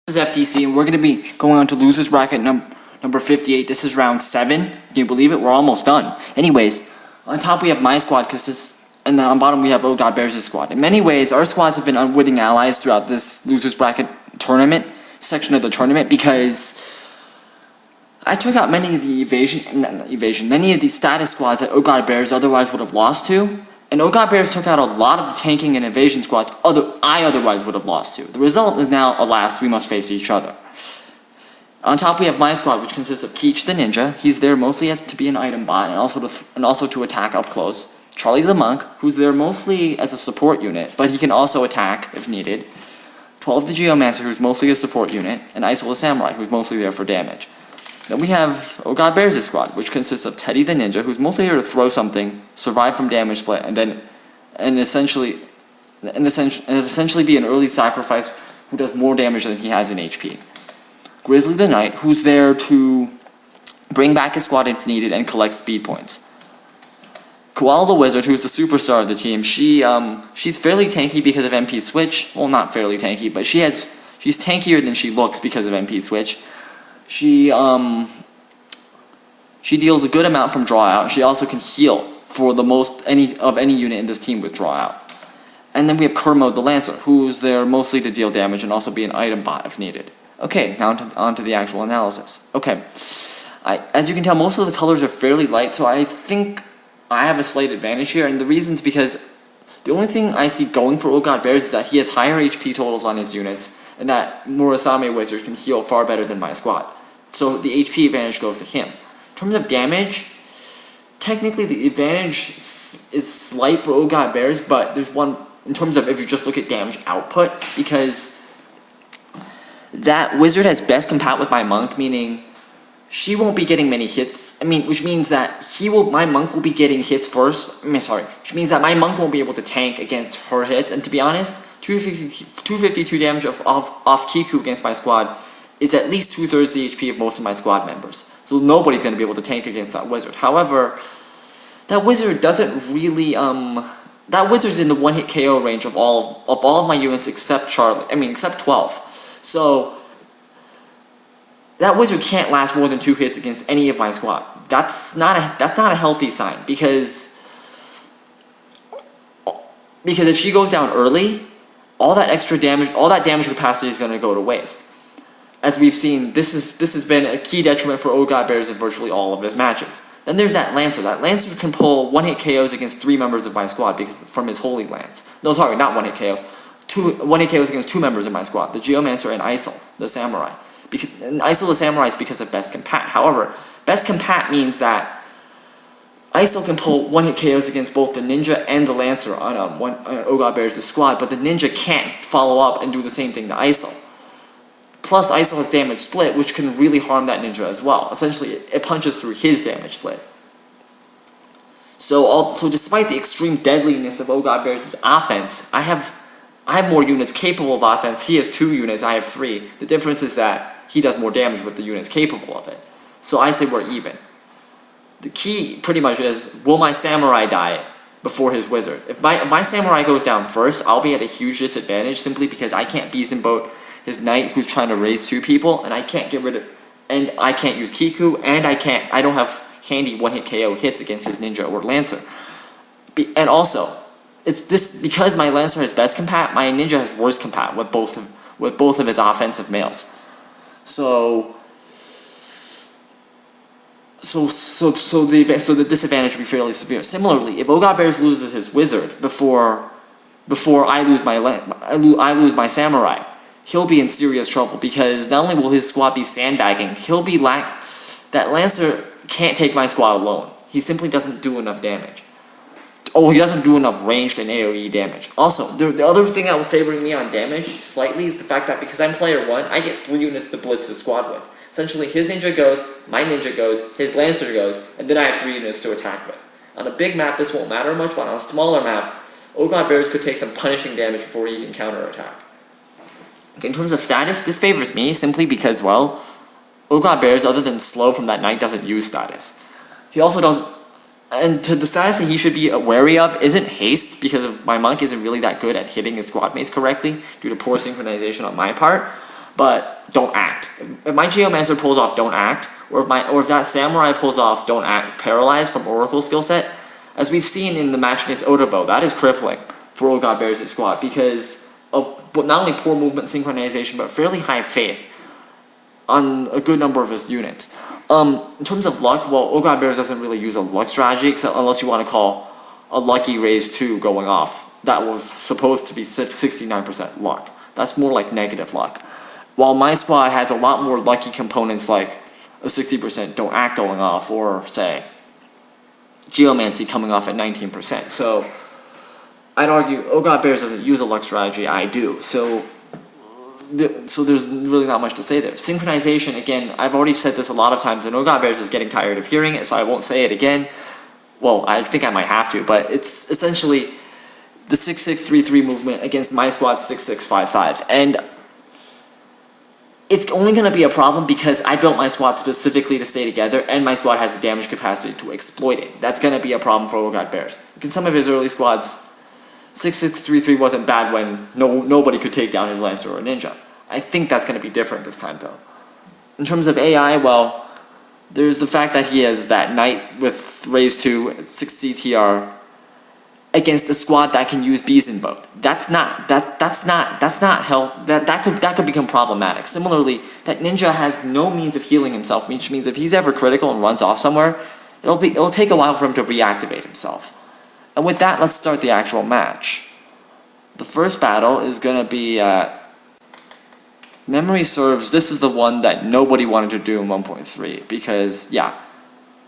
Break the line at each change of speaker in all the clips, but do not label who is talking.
This is FTC, and we're going to be going on to losers bracket number 58. This is round 7. Can you believe it? We're almost done. Anyways, on top we have my squad, and then on bottom we have OhGodBears' squad. In many ways, our squads have been unwitting allies throughout this losers bracket tournament section of the tournament, because I took out many of the many of the status squads that OhGodBears otherwise would have lost to. And OhGodBears took out a lot of the tanking and evasion squads I otherwise would have lost to. The result is now, alas, we must face each other. On top we have my squad, which consists of Keech the Ninja. He's there mostly to be an item bot and also to attack up close. Charlie the Monk, who's there mostly as a support unit, but he can also attack if needed. 12 the Geomancer, who's mostly a support unit, and Isol the Samurai, who's mostly there for damage. Then we have OhGodBears' squad, which consists of Teddy the Ninja, who's mostly here to throw something, survive from damage split, and essentially be an early sacrifice who does more damage than he has in HP. Grizzly the Knight, who's there to bring back his squad if needed and collect speed points. Koala the Wizard, who's the superstar of the team, she's fairly tanky because of MP Switch. Well, not fairly tanky, but she's tankier than she looks because of MP Switch. She deals a good amount from draw out. She also can heal for the most any unit in this team with draw out. And then we have Kermo the Lancer, who's there mostly to deal damage and also be an item bot if needed. Okay, now on to the actual analysis. Okay, as you can tell, most of the colors are fairly light, so I think I have a slight advantage here, and the reason's because the only thing I see going for OhGodBears is that he has higher HP totals on his units, and that Murasame Wizard can heal far better than my squad. So the HP advantage goes to him. In terms of damage, technically the advantage is slight for OhGodBears, but there's one in terms of if you just look at damage output, because that wizard has best compat with my monk, meaning she won't be getting many hits. Which means that my monk will be getting hits first. Which means that my monk won't be able to tank against her hits. And to be honest, 252 damage off Kiku against my squad is at least 2/3 the HP of most of my squad members. So nobody's going to be able to tank against that wizard. However, that wizard doesn't really, that wizard's in the one-hit KO range of all of my units except except 12. So that wizard can't last more than 2 hits against any of my squad. That's not a healthy sign, because if she goes down early, all that extra damage, all that damage capacity is going to go to waste. As we've seen, this has been a key detriment for OhGodBears in virtually all of his matches. Then there's that Lancer. That Lancer can pull one-hit KOs against 3 members of my squad from his Holy Lance. No, sorry, not one-hit KOs. 1-hit KOs against 2 members of my squad, the Geomancer and Isol, the Samurai. And Isol the Samurai is because of best compat. However, best compat means that Isol can pull one-hit KOs against both the Ninja and the Lancer on OhGodBears' squad, but the Ninja can't follow up and do the same thing to Isol. Plus, Isol has damage split, which can really harm that Ninja as well. Essentially, it punches through his damage split. So despite the extreme deadliness of OhGodBears' offense, I have more units capable of offense. He has 2 units, I have 3. The difference is that he does more damage with the units capable of it. So I say we're even. The key pretty much is, will my Samurai die before his Wizard? If my Samurai goes down first, I'll be at a huge disadvantage simply because I can't Beast and Boat his Knight who's trying to raise 2 people, and I can't I can't use Kiku, and I don't have handy one-hit KO hits against his Ninja or Lancer. And also, because my Lancer has best compat, my Ninja has worst compat with both of his offensive males. So the disadvantage will be fairly severe. Similarly, if OhGodBears loses his Wizard before I lose my Samurai, he'll be in serious trouble, because not only will his squad be sandbagging, that Lancer can't take my squad alone. He simply doesn't do enough damage. Oh, he doesn't do enough ranged and AoE damage. Also, the other thing that was favoring me on damage slightly is the fact that because I'm player 1, I get 3 units to blitz his squad with. Essentially, his Ninja goes, my Ninja goes, his Lancer goes, and then I have 3 units to attack with. On a big map, this won't matter much, but on a smaller map, OhGodBears could take some punishing damage before he can counterattack. Okay, in terms of status, this favors me simply because, well, OhGodBears, other than slow from that Knight, doesn't use status. He also doesn't. And the status that he should be wary of isn't haste, because my monk isn't really that good at hitting his squad mates correctly due to poor synchronization on my part. but don't act. If my Geomancer pulls off don't act, or if that Samurai pulls off don't act paralyzed from Oracle skill set, as we've seen in the match against Otobo, that is crippling for OhGodBears' squad because of not only poor movement synchronization, but fairly high faith on a good number of his units. In terms of luck, well, OhGodBears doesn't really use a luck strategy, unless you want to call a lucky raise 2 going off. That was supposed to be 69% luck. That's more like negative luck. While my squad has a lot more lucky components like a 60% don't act going off, or say Geomancy coming off at 19%. So I'd argue OhGodBears doesn't use a luck strategy, I do. So there's really not much to say there. Synchronization, again, I've already said this a lot of times, and OhGodBears is getting tired of hearing it, so I won't say it again. Well, I think I might have to, but it's essentially the 6-6-3-3 movement against my squad's 6-6-5-5. And it's only going to be a problem because I built my squad specifically to stay together, and my squad has the damage capacity to exploit it. That's going to be a problem for OhGodBears. In some of his early squads, 6-6-3-3 wasn't bad when nobody could take down his Lancer or Ninja. I think that's going to be different this time, though. In terms of AI, well, there's the fact that he has that Knight with Raise 2, 6 CTR, against a squad that can use Bees in Boat. That could become problematic. Similarly, that Ninja has no means of healing himself, which means if he's ever critical and runs off somewhere, it'll take a while for him to reactivate himself. And with that, let's start the actual match. The first battle is going to be memory serves, this is the one that nobody wanted to do in 1.3 because, yeah,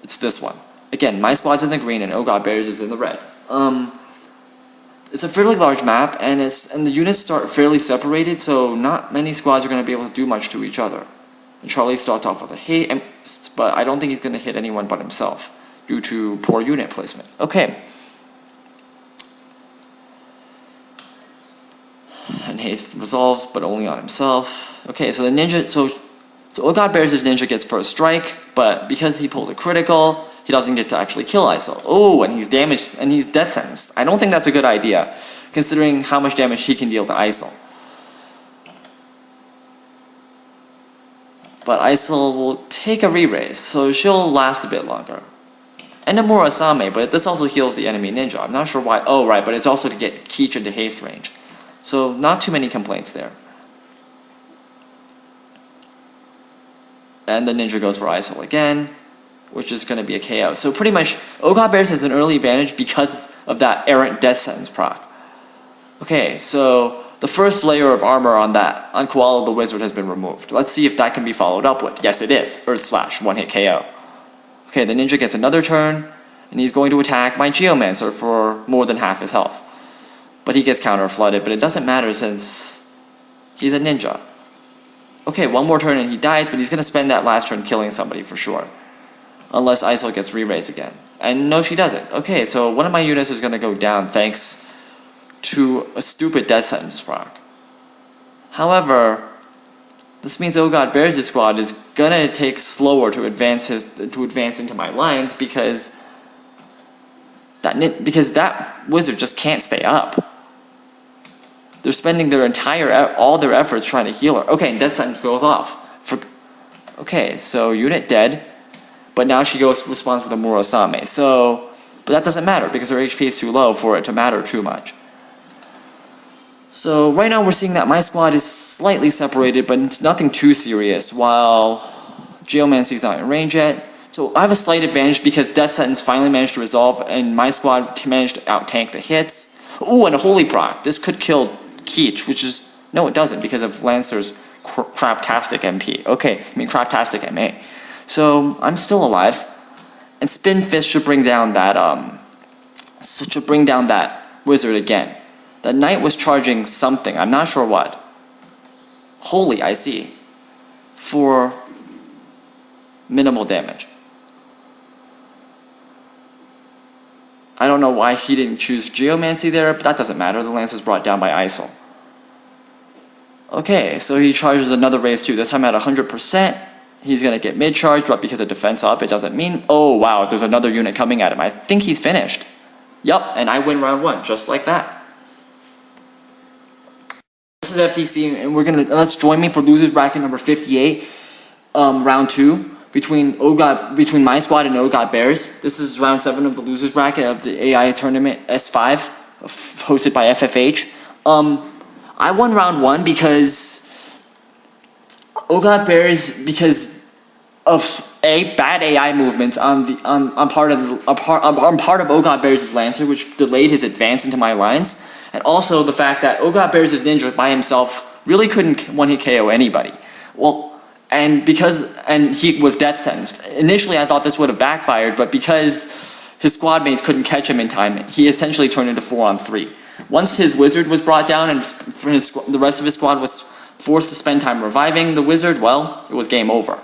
it's this one. Again, my squad's in the green and OhGodBears is in the red. It's a fairly large map, and the units start fairly separated, so not many squads are going to be able to do much to each other. And Charlie starts off with a hit, but I don't think he's going to hit anyone but himself due to poor unit placement. Okay. And haste resolves, but only on himself. Okay, so the ninja, so OhGodBears' ninja gets first strike, but because he pulled a critical, he doesn't get to actually kill ISIL. Oh, and he's damaged, and he's death sentenced. I don't think that's a good idea, considering how much damage he can deal to ISIL. But ISIL will take a re-raise, so she'll last a bit longer. And a Murasame, but this also heals the enemy ninja. I'm not sure why. Oh, right, but it's also to get Keech into haste range. So not too many complaints there. And the ninja goes for ISIL again, which is going to be a KO. So pretty much, OhGodBears has an early advantage because of that errant death sentence proc. Okay, so the first layer of armor on Koala the Wizard has been removed. Let's see if that can be followed up with. Yes, it is. Earth Flash, one hit KO. Okay, the ninja gets another turn, and he's going to attack my Geomancer for more than half his health. But he gets counter-flooded, but it doesn't matter since he's a ninja. Okay, one more turn and he dies, but he's going to spend that last turn killing somebody for sure. Unless ISIL gets re-raised again. And no, she doesn't. Okay, so one of my units is going to go down thanks to a stupid death sentence proc. However, this means OhGodBears' squad is going to take slower to advance into my lines because that wizard just can't stay up. They're spending all their efforts trying to heal her. Okay, and death sentence goes off. Okay, so unit dead, but now she responds with a Murasame. But that doesn't matter because her HP is too low for it to matter too much. So right now we're seeing that my squad is slightly separated, but it's nothing too serious, while Geomancy's not in range yet. So I have a slight advantage because Death Sentence finally managed to resolve, and my squad managed to out-tank the hits. Ooh, and a Holy Proc. This could kill Keech, which is... No, it doesn't, because of Lancer's craptastic MP. Okay, I mean craptastic MA. So I'm still alive, and Spin Fist should bring down that wizard again. The knight was charging something. I'm not sure what. Holy, I see. For minimal damage. I don't know why he didn't choose Geomancy there, but that doesn't matter. The lance is brought down by ISIL. Okay, so he charges another raise too. This time at 100%. He's going to get mid-charge, but because of defense up, it doesn't mean... Oh, wow, there's another unit coming at him. I think he's finished. Yup, and I win round one, just like that. this is FTC, and let's join me for losers bracket number 58, round 2 between my squad and OhGodBears. This is round 7 of the losers bracket of the AI tournament S5, hosted by FFH. I won round 1 because OhGodBears, because of bad AI movements on part of OhGodBears' Lancer, which delayed his advance into my lines, and also the fact that OhGodBears' Ninja by himself really couldn't one-hit KO anybody. Well, and he was death sentenced. Initially, I thought this would have backfired, but because his squad mates couldn't catch him in time, he essentially turned into 4-on-3. Once his wizard was brought down and the rest of his squad was forced to spend time reviving the wizard, well, it was game over.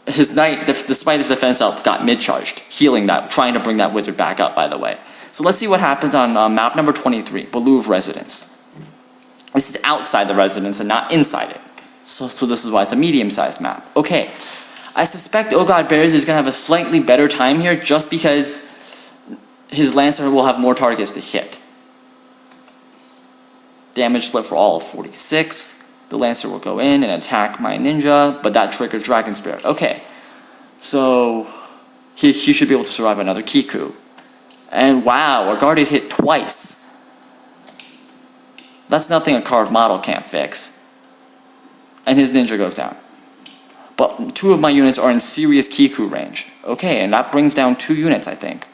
His knight, despite his defense up, got mid-charged, healing that, trying to bring that wizard back up, by the way. So let's see what happens on map number 23, Belouvre Residence. This is outside the residence and not inside it. So this is why it's a medium-sized map. Okay, I suspect OhGodBears is going to have a slightly better time here just because his Lancer will have more targets to hit. Damage split for all of 46. The Lancer will go in and attack my ninja, but that triggers Dragon Spirit. Okay, so he should be able to survive another Kiku. And wow, a guarded hit twice. That's nothing a carved model can't fix. And his ninja goes down. But 2 of my units are in serious Kiku range. Okay, and that brings down 2 units, I think.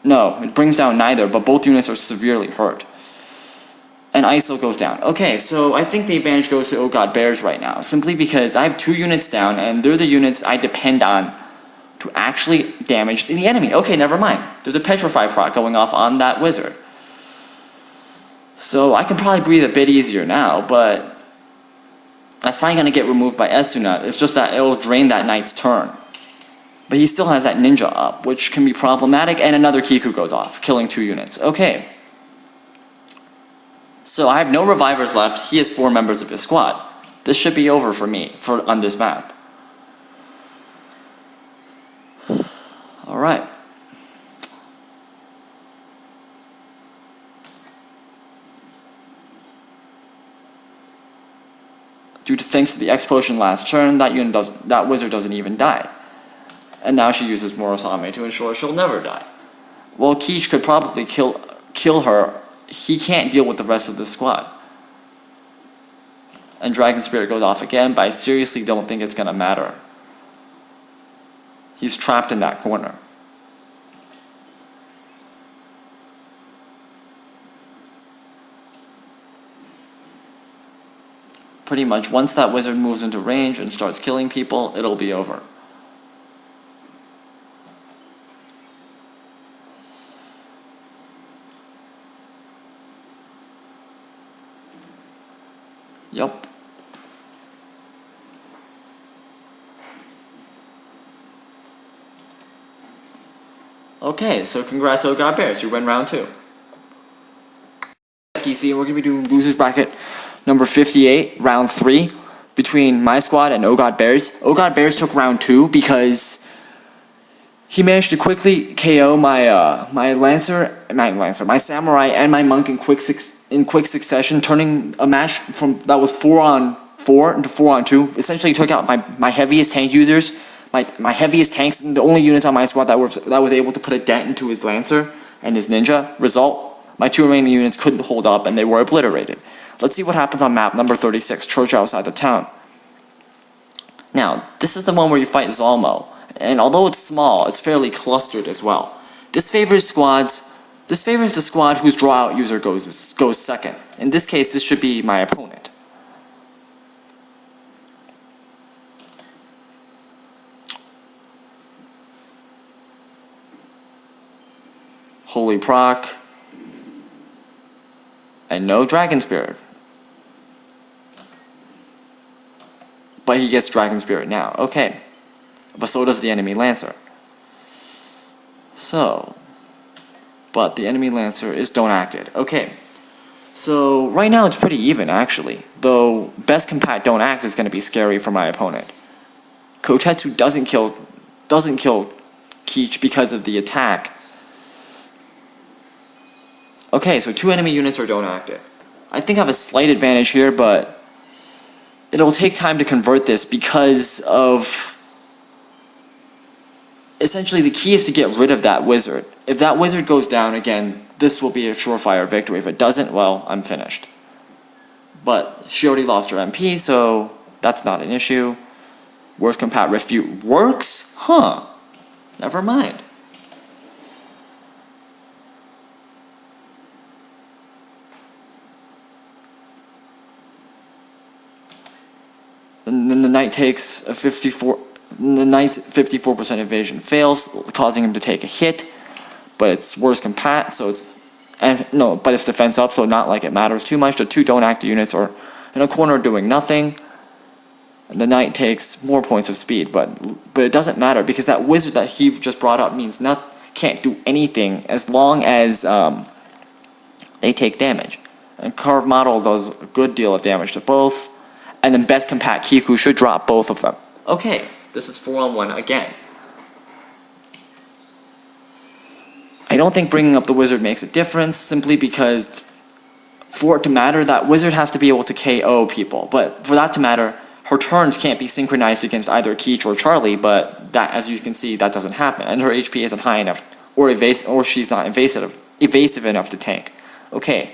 No, it brings down neither, but both units are severely hurt. And ISO goes down. Okay, so I think the advantage goes to OhGodBears right now, simply because I have 2 units down, and they're the units I depend on to actually damage the enemy. Okay, never mind. There's a Petrify proc going off on that wizard. So I can probably breathe a bit easier now, but that's probably going to get removed by Esuna. It's just that it'll drain that knight's turn. But he still has that ninja up, which can be problematic, and another Kiku goes off, killing 2 units. Okay. So I have no revivers left. He has 4 members of his squad. This should be over for me on this map. Alright. Thanks to the X potion last turn, that wizard doesn't even die. And now she uses Morosame to ensure she'll never die. Well, Keech could probably kill her. He can't deal with the rest of the squad. And Dragon Spirit goes off again, but I seriously don't think it's gonna matter. He's trapped in that corner. Pretty much, once that wizard moves into range and starts killing people, it'll be over. Yup. Okay, so congrats OhGodBears, you win round 2. FTC, we're going to be doing losers bracket number 58, round 3, between my squad and OhGodBears. OhGodBears took round 2 because he managed to quickly KO my my samurai and my monk in quick succession, turning a match from that was 4-on-4 into 4-on-2. Essentially took out my heaviest tank users, my heaviest tanks, and the only units on my squad that was able to put a dent into his Lancer and his ninja. Result, my 2 remaining units couldn't hold up and they were obliterated. Let's see what happens on map number 36, Church Outside the Town. Now, this is the one where you fight Zalmo, and although it's small, it's fairly clustered as well. This favors the squad whose draw out user goes second. In this case, this should be my opponent. Holy proc. And no Dragon Spirit. But he gets Dragon Spirit now. Okay. But so does the enemy Lancer. So. But the enemy Lancer is don't acted. Okay. So right now it's pretty even actually. Though best compat don't act is going to be scary for my opponent. Kotetsu doesn't kill Keech because of the attack. Okay, so 2 enemy units are don't active. I think I have a slight advantage here, but it'll take time to convert this because of... Essentially, the key is to get rid of that wizard. If that wizard goes down again, this will be a surefire victory. If it doesn't, well, I'm finished. But she already lost her MP, so that's not an issue. Worst compat refute works? Huh. Never mind. And then the knight takes a 54... The knight's 54% evasion fails, causing him to take a hit. But it's worst compat, so it's... but it's defense up, so not like it matters too much. The 2 don't active units are in a corner doing nothing. And the knight takes more points of speed, but it doesn't matter because that wizard that he just brought up means can't do anything as long as they take damage. And Carved Model does a good deal of damage to both. And then best compat Kiku should drop both of them. Okay, this is 4-on-1 again. I don't think bringing up the wizard makes a difference, simply because for it to matter, that wizard has to be able to KO people. But for that to matter, her turns can't be synchronized against either Keech or Charlie, but that, as you can see, that doesn't happen. And her HP isn't high enough, or she's not evasive enough to tank. Okay.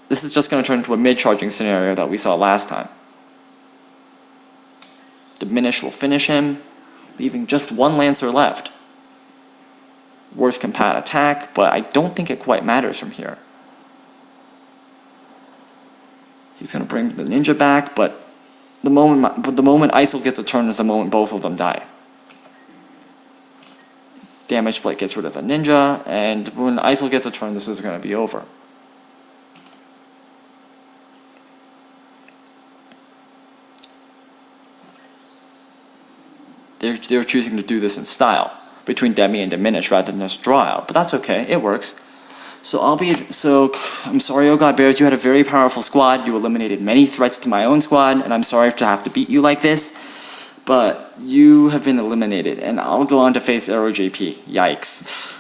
This is just going to turn into a mid-charging scenario that we saw last time. Diminish will finish him, leaving just 1 Lancer left. Worst compat attack, but I don't think it quite matters from here. He's going to bring the ninja back, but the moment Isol gets a turn is the moment both of them die. Damage plate gets rid of the ninja, and when Isol gets a turn, this is going to be over. They're choosing to do this in style, between Demi and Diminish rather than just draw out, but that's okay, it works. So I'm sorry, OhGodBears, you had a very powerful squad, you eliminated many threats to my own squad, and I'm sorry to have to beat you like this, but you have been eliminated, and I'll go on to face Aero JP. Yikes.